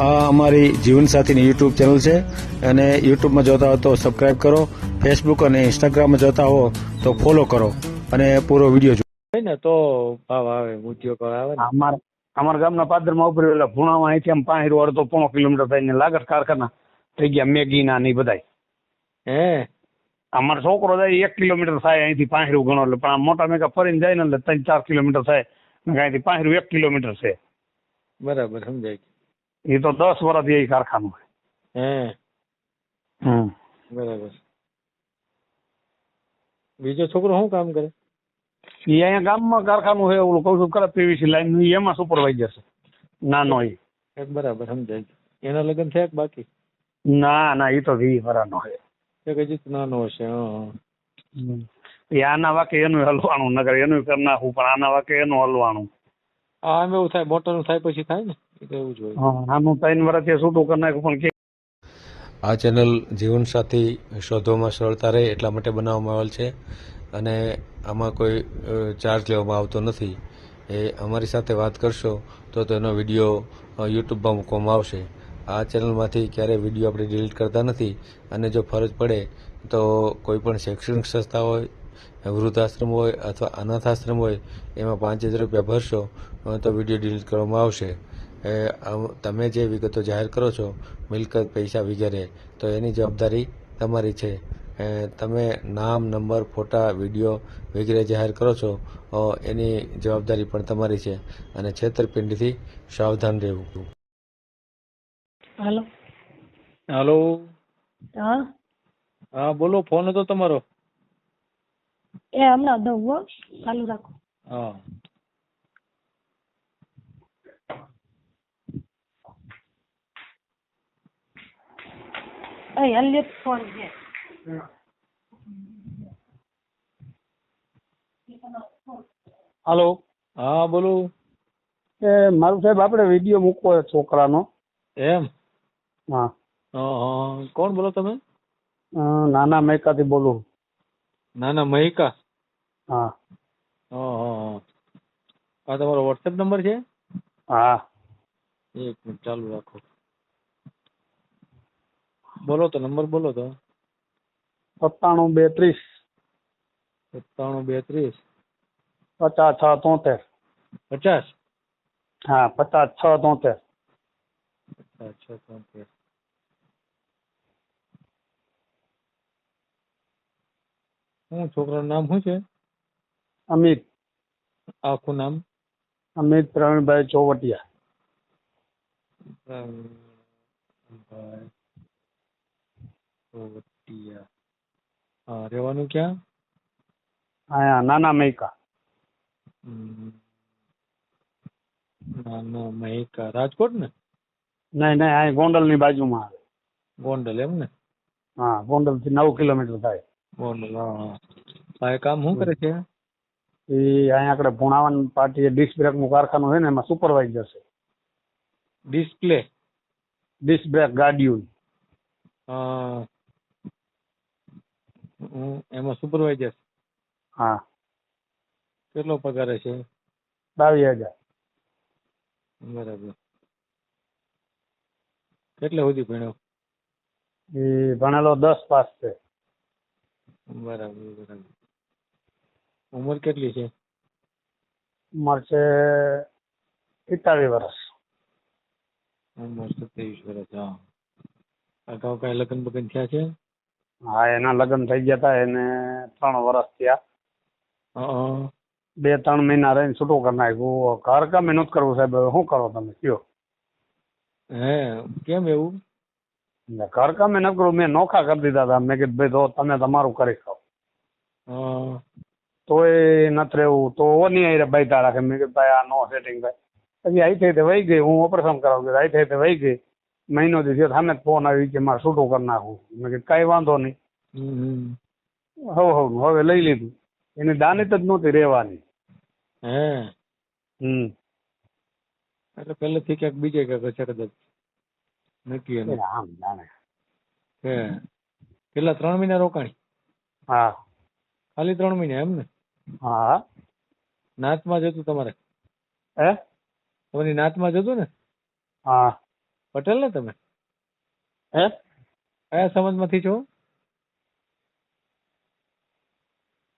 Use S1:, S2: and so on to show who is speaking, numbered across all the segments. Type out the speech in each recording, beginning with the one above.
S1: આ અમારી જીવનસાથીની YouTube channel છે અને યુટ્યુબમાં જોતા હો તો સબસ્ક્રાઇબ કરો, ફેસબુક અને ઇન્સ્ટાગ્રામમાં જોતા હો તો ફોલો કરો અને પૂરો વિડીયો જુઓ
S2: ને તો ભાવ આવે, ઉદ્યોગ આવે ને.
S3: અમારા ગામના પાદરમાં ઉપર એટલે ભૂણામાં અહીંથી આમ 5 અડધો પોણો કિલોમીટર થઈને લાગત કારખાના થઈ ગયા મેગીના ને બધાય.
S2: હે
S3: અમારો છોકરો જાય 1 કિલોમીટર થાય અહીંથી 5 ગણો એટલે પણ આ મોટા મેગા ફરીને જાય ને એટલે 3-4 કિલોમીટર થાય. અહીંથી 5 1 કિલોમીટર છે.
S2: બરાબર સમજાય.
S3: એ તો 10 વર્ષથી એ કારખાનું છે.
S2: હે બરાબર. બીજો છોકરો શું કામ કરે?
S3: એ અહીંયા ગામમાં કારખાનું છે ઓલું કહું છું ખરા પીવીસી લાઈન એમાં સુપરવાઇઝર છે નાનો એ.
S2: બરાબર સમજાય. એના લગ્ન થયા કે બાકી?
S3: ના એ તો 20 વર્ષનો છે.
S2: એક હજી તો નાનો હશે.
S3: એ આના વાકે એનું હલવાનું નગર એનું કરી નાખવું પણ આના વાકે એનું હલવાનું.
S2: આમ એવું થાય મોટાનું થાય પછી થાય ને એ તો એવું જ હોય.
S3: આનું 3 વર્ષથી છૂટું કરી નાખ્યું પણ
S1: આ ચેનલ જીવનસાથી શોધવામાં સરળતા રહે એટલા માટે બનાવવામાં આવેલ છે અને આમાં કોઈ ચાર્જ લેવામાં આવતો નથી. એ અમારી સાથે વાત કરશો તો તેનો વિડીયો યુટ્યુબમાં મૂકવામાં આવશે. આ ચેનલમાંથી ક્યારેય વિડીયો આપણે ડિલીટ કરતા નથી અને જો ફરજ પડે તો કોઈ પણ શૈક્ષણિક સંસ્થા હોય, વૃદ્ધાશ્રમ હોય અથવા અનાથાશ્રમ હોય એમાં 5000 રૂપિયા ભરશો તો વિડીયો ડિલીટ કરવામાં આવશે. તમે જે વિગતો જાહેર કરો છો, મિલકત, પૈસા વગેરે, તો એની જવાબદારી તમારી છે. તમે નામ, નંબર, ફોટા, વિડીયો વગેરે જાહેર કરો છો એની જવાબદારી પણ તમારી છે અને છેતરપિંડીથી સાવધાન રહેવું.
S4: હાલો.
S2: હાલો.
S4: હા
S2: હા બોલો. ફોન હતો તમારો?
S4: એ હમણાં દઉં હો, ચાલુ રાખો.
S2: હા
S4: હલ્લે ફોન છે.
S3: હાલો.
S2: હા બોલો.
S3: એ મારું સાહેબ આપણે વિડીયો મૂકવો છે છોકરાનો.
S2: એમ?
S3: હા.
S2: કોણ બોલો તમે?
S3: નાના મેકાથી બોલું.
S2: નાના મહિકા?
S3: હા.
S2: આ તમારો વોટ્સએપ નંબર છે?
S3: હા.
S2: એક મિનિટ ચાલુ રાખો. બોલો તો નંબર બોલો તો.
S3: 97
S2: 92 30
S3: 50 6 73.
S2: 50?
S3: હા 50 6 73.
S2: અચ્છા 73. શું છોકરાનું નામ શું છે?
S3: અમિત.
S2: આખું નામ?
S3: અમિત પ્રવીણભાઈ ચોવટિયા.
S2: પ્રવીણભાઈ ચોવટિયા. હા રહેવાનું ક્યાં?
S3: હા નાના મૈકા.
S2: નાના મહિકા રાજકોટ ને?
S3: નહીં અહીં ગોંડલની બાજુમાં આવે.
S2: ગોંડલ એમ ને?
S3: હા ગોંડલથી 9 કિલોમીટર થાય.
S2: ગોંડલ. હા એ કામ શું કરે છે?
S3: એ અહીંયા આપણે ભુણાવન પાર્ટી ડિસ્ક બ્રેકનું કારખાનું છે ને એમાં સુપરવાઇઝર છે.
S2: ડિસ્પ્લે?
S3: ડિસ્ક બ્રેક ગાડીઓ.
S2: એમાં સુપરવાઇઝર?
S3: હા.
S2: કેટલો પગાર છે?
S3: 22,000.
S2: બરાબર. કેટલા સુધી ભણ્યો?
S3: એ ભણેલો 10 પાસ છે.
S2: બરાબર. ઉંમર કેટલી છે?
S3: ઉંમર છે 41 વર્ષ.
S2: ઉંમર 27 વર્ષ. હા. અગાઉ કઈ લગ્ન બગન થયા છે?
S3: હા એના લગ્ન થઈ ગયા હતા એને 3 વર્ષ થયા. 2-3 મહિના રહીને છૂટું કરી નાખ્યું. ઘર કામ નથી કરવું સાહેબ. હવે શું કરો તમે કયો?
S2: હે કેમ એવું?
S3: ઘર કામ ન કરવું. મેં નોખા કરી દીધા હતા. મેં કીધું ભાઈ તો તમે તમારું કરી ખાઓ. તોય નથી રહેવું તો ઓની આઈ બાઈતા રાખે. મેં કીધું ભાઈ આ નો સેટિંગ થાય. પછી આઈ થઈ વહી ગઈ. હું ઓપરેશન કરાવું આઈ થઈ વહી ગઈ. મહિનો દિવસ સામે ફોન આવી કે મારે છૂટું કરી નાખવું. મેં કીધું કઈ વાંધો નહીં. હવે લઈ લીધું. એની દાનત જ નહોતી રહેવાની.
S2: એટલે પહેલેથી ક્યાંક બીજે ક્યાંક છે કદાચ નક્કી એનું.
S3: આમ જાણે.
S2: કેટલા 3 મહિના રોકાણી?
S3: હા.
S2: ખાલી 3 મહિના એમ ને?
S3: હા.
S2: નાતમાં જતું તમારે?
S3: હે?
S2: તમારી નાતમાં જતું ને?
S3: હા.
S2: પટેલ ને તમે
S3: હે
S2: કયા સમાજમાંથી છો?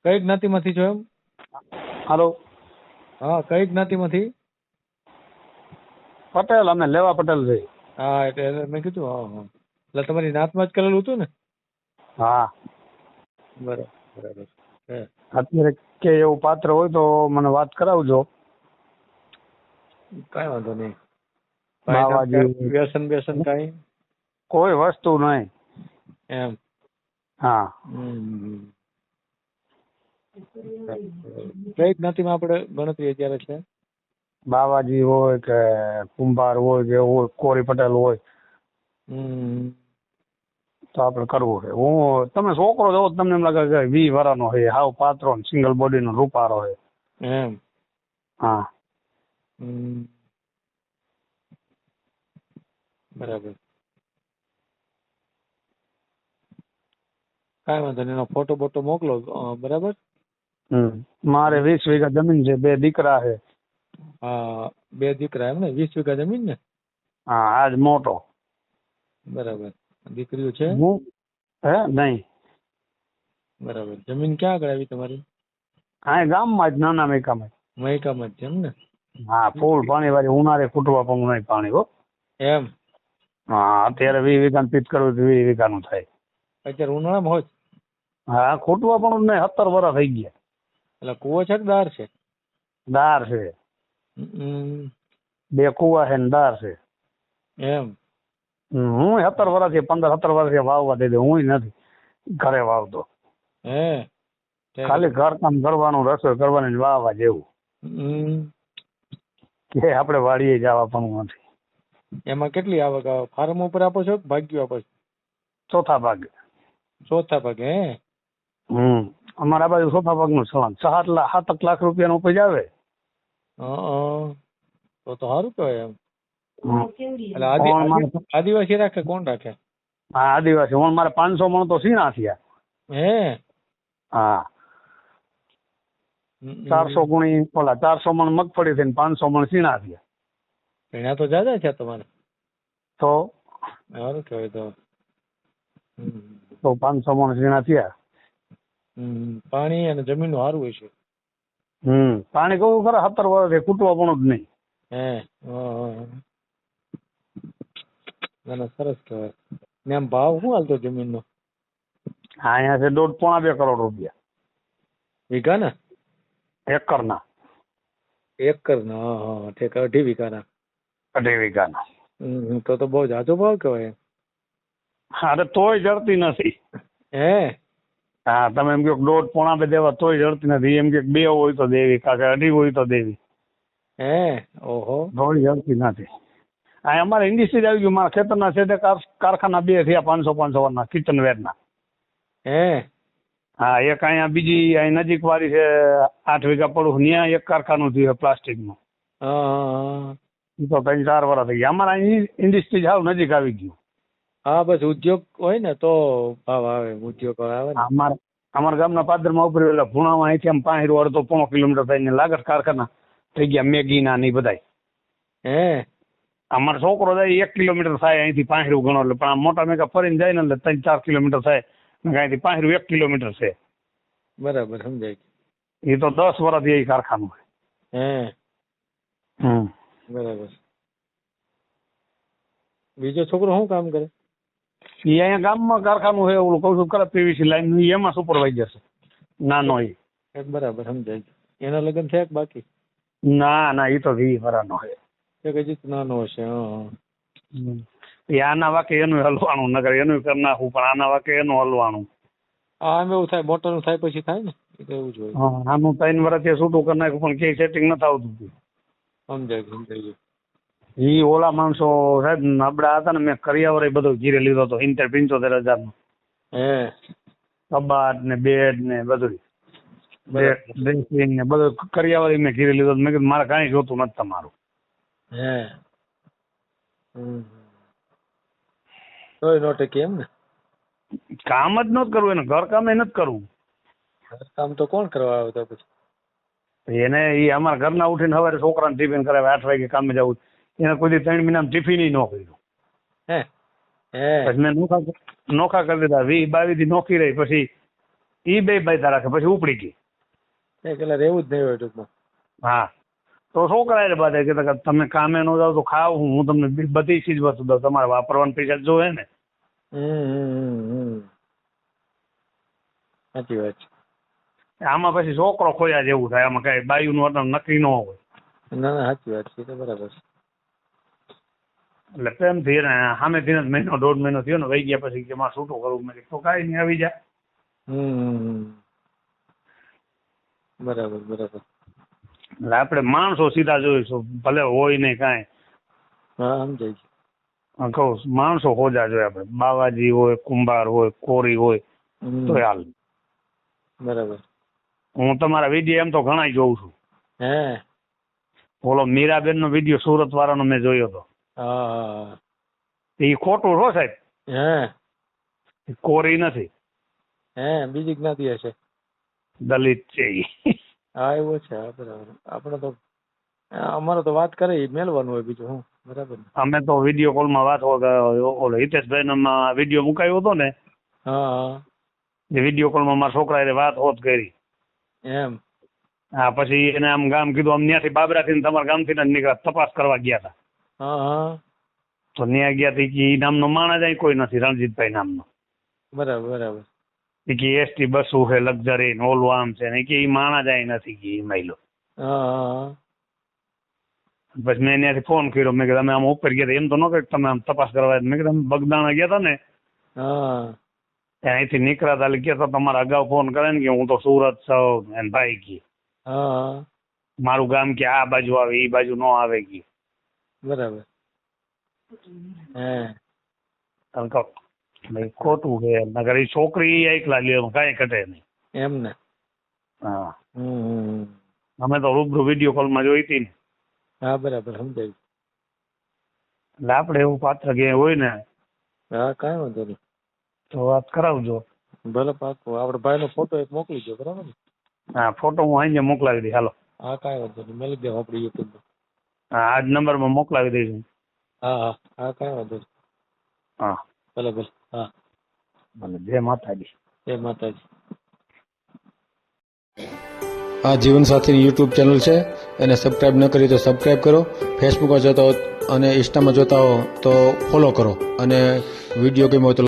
S2: કઈ જ્ઞાતિમાંથી છો એમ?
S3: હાલો
S2: હા, કઈ જ્ઞાતિમાંથી?
S3: પટેલ, અમે લેવા પટેલ છે.
S2: હા, એટલે મેં કીધું. હા હા, એટલે તમારી નાતમાં જ કરેલું હતું ને?
S3: હા,
S2: બરાબર બરાબર. હે.
S3: અત્યારે કે એવું પાત્ર હોય તો મને વાત કરાવજો.
S2: કાંઈ વાંધો નહીં.
S3: બાવાજી
S2: વ્યસન વ્યસન કાંઈ?
S3: કોઈ વસ્તુ નહીં.
S2: એમ.
S3: હા,
S2: હમ. કઈ જ્ઞાતિમાં આપણે ગણતરી અત્યારે છે?
S3: બાવાજી હોય કે કુંભાર હોય કે હોય કોરી પટેલ હોય
S2: હમ.
S3: તો આપણે કરવું છે. હું તમે છોકરો જોવો તો તમને એમ લાગે કે 20 વર્ષનો છે, હાવ પાત્રો સિંગલ બોડી નો રૂપારો છે.
S2: એમ.
S3: હા,
S2: હમ. બરાબર. કાંઈ વાંધો નહીં, એનો ફોટો બોટો મોકલો. બરાબર.
S3: મારે 20 વીઘા જમીન છે, 2 દીકરા છે.
S2: હા, 2 દીકરા એમ ને? 20 વીઘા જમીન ને?
S3: હા, આજ મોટો.
S2: બરાબર. દીકરીઓ છે?
S3: હું હે નહીં.
S2: બરાબર. જમીન ક્યાં આગળ આવી તમારી?
S3: હા, ગામમાં જ નાના મેકામાં.
S2: મહિકામાં જ છે એમ ને?
S3: હા, ફૂલ પાણી વાળી ઉનાળે ખૂટવા પણ નહીં પાણી હો.
S2: એમ.
S3: હા, અત્યારે 20 વીઘાનું પીત કરવું તો 20 વીઘાનું થાય.
S2: અત્યારે ઉનાળામાં હોય?
S3: હા, ખૂટવા પણ નહીં, 17 વર્ષ થઈ ગયા.
S2: એટલે કૂવો છે કે દાર છે?
S3: દાર છે.
S2: હમ.
S3: 2 કુવા છે ને દાર છે.
S2: એમ.
S3: હું 17 વર્ષથી 15-17 વર્ષથી વાવવા દઈ દઉં. હું નથી ઘરે વાવતો.
S2: હે.
S3: ખાલી ઘરકામ કરવાનું, રસોઈ કરવાની ને વાવવા જેવું.
S2: હમ.
S3: કે આપણે વાડીએ જવા પણ નથી.
S2: એમાં કેટલી આવક આવે? ફાર્મ ઉપર આપો છો કે ભાગ્યું આપો છો?
S3: ચોથા ભાગે.
S2: ચોથા ભાગે. હે.
S3: અમારા બાજુ ચોથા ભાગનું ચલણ 7 લાખ રૂપિયાનું ઉપજ આવે.
S2: તો સારું કહેવાય એમ. એટલે
S3: મારે
S2: આદિવાસી રાખે કોણ રાખે?
S3: હા, આદિવાસી. મારે 500 મણ તો સીણા થયા.
S2: હે.
S3: હા, 400 ગુણી 400 મણ મગફળી થઈને 500 મણ સીણા થયા.
S2: એના તો જ્યાદા છે તમારે.
S3: તો
S2: સારું કહેવાય તો.
S3: 500 મણ સીણા થયા.
S2: પાણી અને જમીન નું સારું હોય છે.
S3: પાણી કહું ખરા 17 વર્ષથી ખૂટવા પણ જ નહીં.
S2: હે. ના ના, સરસ કહેવાય. ને આમ ભાવ શું હાલતો જમીન નો?
S3: અહીંયા છે 1.5-2 કરોડ રૂપિયા
S2: વીઘા ને?
S3: એકરના.
S2: એકર ના? હા, ઠીક. 2.5 વીઘાના?
S3: 2.5 વીઘાના.
S2: તો બહુ જાજો ભાવ કહેવાય.
S3: અરે તોય જડતી નથી.
S2: હે.
S3: હા, તમે એમ કહો 1.5-2 દેવા તોય જડતી નથી. એમ કે 2 હોય તો દેવી, કાંકે 2.5 હોય તો દેવી.
S2: હે. ઓહો.
S3: તોય જડતી નથી. આ અમારે ઇન્ડસ્ટ્રી આવી ગયું. મારા ખેતરના છેડે કારખાના 2 થયા 500 વારના કિચનવેરના.
S2: હે.
S3: હા, એક અહીંયા બીજી અહીં નજીક વાળી છે 8 વીઘા પડું, ત્યાં એક કારખાનું થયું પ્લાસ્ટિકનું. એ તો 3-4 વર્ષ થઈ ગયા. અમારા અહીં ઇન્ડસ્ટ્રી હાવ નજીક આવી ગયું.
S2: હા, બસ ઉદ્યોગ હોય ને તો ભાવ આવે. ઉદ્યોગ આવે ને.
S3: અમારા ગામના પાદરમાં ઉપર એટલે ભુણામાં અહીંથી આમ 5-2.5 કિલોમીટર થઈને લાગત કારખાના થઈ ગયા મેગીના ને બધાય.
S2: હે.
S3: અમારો છોકરો જાય 1 કિલોમીટર થાય અહીંથી 5 ગણો એટલે, પણ આ મોટા મેગા ફરીને જાય ને એટલે 3-4 કિલોમીટર થાય. અહીંથી 1 કિલોમીટર છે.
S2: બરાબર, સમજાય.
S3: એ તો 10 વર્ષથી એ કારખાનું.
S2: હે. બરાબર. બીજો છોકરો શું કામ કરે?
S3: એ અહીંયા ગામમાં કારખાનું છે, ઓલું કહું છું ખરા પીવીસી લાઈન, એમાં સુપરવાઇઝર છે. નાનો એ.
S2: બરાબર, સમજાય. એના લગ્ન થયા કે બાકી?
S3: ના ના, એ તો 20 વર્ષનો છે.
S2: એક હજી નાનો હશે.
S3: એ આના વાકે એનું હલવાનું, નગર એનું કરી નાખવું, પણ આના વાકે એનું હલવાનું.
S2: આમ એવું થાય, મોટરનું થાય પછી થાય ને, એવું જ હોય.
S3: આનું 3 વર્ષથી છૂટું કરી નાખ્યું, પણ ક્યાંય સેટિંગ નથી આવતું.
S2: સમજાય.
S3: એ ઓલા માણસો સાહેબ નબળા હતા ને, મેં કરિયાવર બધો ઘીરે લીધો હતો 75,000 નો.
S2: હે.
S3: કબાટ ને બેડ ને બધું, ડ્રેસિંગ ને બધું કરિયાવર મેં ઘીરે લીધો. મેં કીધું મારે કાંઈ જોતું નથી તમારું.
S2: હે. તોય નોટે કેમ ને?
S3: કામ જ નથી કરવું, એને ઘર કામ નથી કરવું.
S2: કામ તો કોણ કરવા આવતા પછી?
S3: એને એ અમારા ઘરના ઉઠીને સવારે છોકરાને ટિફિન કરાવે, 8 વાગે કામે જવું. એને કોઈ 3 મહિનામાં ટિફિન ન કર્યું.
S2: હે હે
S3: પછી મેં નોખા કરી દીધા 20-22 થી નોખી રહી, પછી ઈ બે બાયતા રાખે, પછી ઉપડી ગઈ.
S2: એટલે રહેવું જ નહીં હોય ટૂંકમાં.
S3: હા, તો છોકરા એ બાદ કે તમે કામે ન જાવ તો ખાવ હું તમને બધી ચીજ વસ્તુ દઉં, તમારે વાપરવાના પૈસા જોવે ને.
S2: સાચી વાત છે.
S3: આમાં પછી છોકરો ખોયા જેવું થાય, આમાં કઈ બાયુ નું નક્કી ન હોય.
S2: ના ના સાચી વાત છે, એ તો બરાબર છે.
S3: એટલે પ્રેમથી એને સામેથી જ 1.5 મહિનો થયો ને, વહી ગયા પછી કે મારે છૂટું કરવું. મેં કીધું તો કાંઈ નહીં, આવી જા.
S2: બરાબર બરાબર.
S3: એટલે આપણે માણસો સીધા જોઈશું, ભલે હોય નહીં કાંઈ.
S2: હા સમજાય છે.
S3: કહું માણસો ખોજા જોઈએ આપણે, બાવાજી હોય, કુંભાર હોય, કોરી હોય તો હાલ.
S2: બરાબર.
S3: હું તમારા વિડીયો એમ તો ઘણા જોઉં છું.
S2: હે
S3: ઓલો મીરાબેન નો વિડીયો સુરત વાળાનો મેં જોયો હતો.
S2: હા
S3: એ ખોટું છો સાહેબ,
S2: હે
S3: કોરી નથી,
S2: હે બીજી જ્ઞાતિ હશે,
S3: દલિત છે ઈ.
S2: હા એવું છે. હા બરાબર. આપણે તો અમારે તો વાત કરે ઈ મેલવાનું હોય, બીજું હું. બરાબર.
S3: અમે તો વિડીયો કોલમાં વાત ઓલો હિતેશભાઈ નો વિડીયો મુકાયો હતો ને,
S2: હા
S3: એ વિડીયો કોલમાં મારા છોકરાએ વાત હોત કરી.
S2: એમ.
S3: હા, પછી એને આમ ગામ કીધું, આમ ત્યાંથી બાબરાથી તમારા ગામથી જ નીકળ્યા, તપાસ કરવા ગયા હતા.
S2: હા
S3: તો ત્યાં ગયા હતી કે ઈ નામનો માણસ અહીં કોઈ નથી, રણજીતભાઈ નામનો.
S2: બરાબર બરાબર.
S3: એ કે એસટી બસો છે, લક્ઝરી ને ઓલું આમ છે ને, કે ઈ માણસ અહીં નથી કે ઈ માયલો.
S2: હા
S3: પછી મેં ત્યાંથી ફોન કર્યો, મેં કીધું અમે આમ ઉપર ગયા હતા, એમ તો ન કે તમે આમ તપાસ કરવા. મેં કીધું બગદાણા ગયા હતા ને,
S2: હા
S3: અહીંથી નીકળ્યા હતા એટલે કહેતા તમારા અગાઉ ફોન કરે ને કે હું તો સુરત છું, એને ભાઈ કે
S2: હા
S3: મારું ગામ કે આ બાજુ આવે, એ બાજુ ન આવે કે.
S2: બરાબર. હે
S3: ભાઈ ખોટું છે, નગર એ છોકરી એકલા લે, કાંઈ ઘટે નહીં.
S2: એમ ને.
S3: હા,
S2: હમ.
S3: અમે તો રૂબરૂ વિડીયો કોલમાં જોઈ હતી ને.
S2: હા બરાબર સમજાય.
S3: એટલે આપણે એવું પાત્ર કે હોય ને,
S2: હા કાંઈ વાંધો નહીં,
S3: તો વાત કરાવજો.
S2: ભલે પાકું. આપણે ભાઈનો ફોટો એક મોકલી દો. બરાબર ને.
S3: હા, ફોટો હું અહીંયા મોકલાવી દઈશ. હાલો.
S2: હા કાંઈ વાંધો નહીં, મેલી દે આપણે યુટ્યુબ.
S3: હા, આ જ નંબરમાં મોકલાવી દઈશ.
S2: હા હા હા કાંઈ વાંધો નહીં.
S3: હા
S2: ભલે ભલે. હા
S3: ભલે. જય માતાજી.
S2: જય માતાજી.
S1: આ જીવનસાથીની યુટ્યુબ ચેનલ છે, એને સબસ્ક્રાઈબ ન કરી તો સબસ્ક્રાઈબ કરો. ફેસબુકમાં જોતા હો અને ઇન્સ્ટામાં જોતા હો તો ફોલો કરો, અને વિડીયો ગમ્યો હોય તો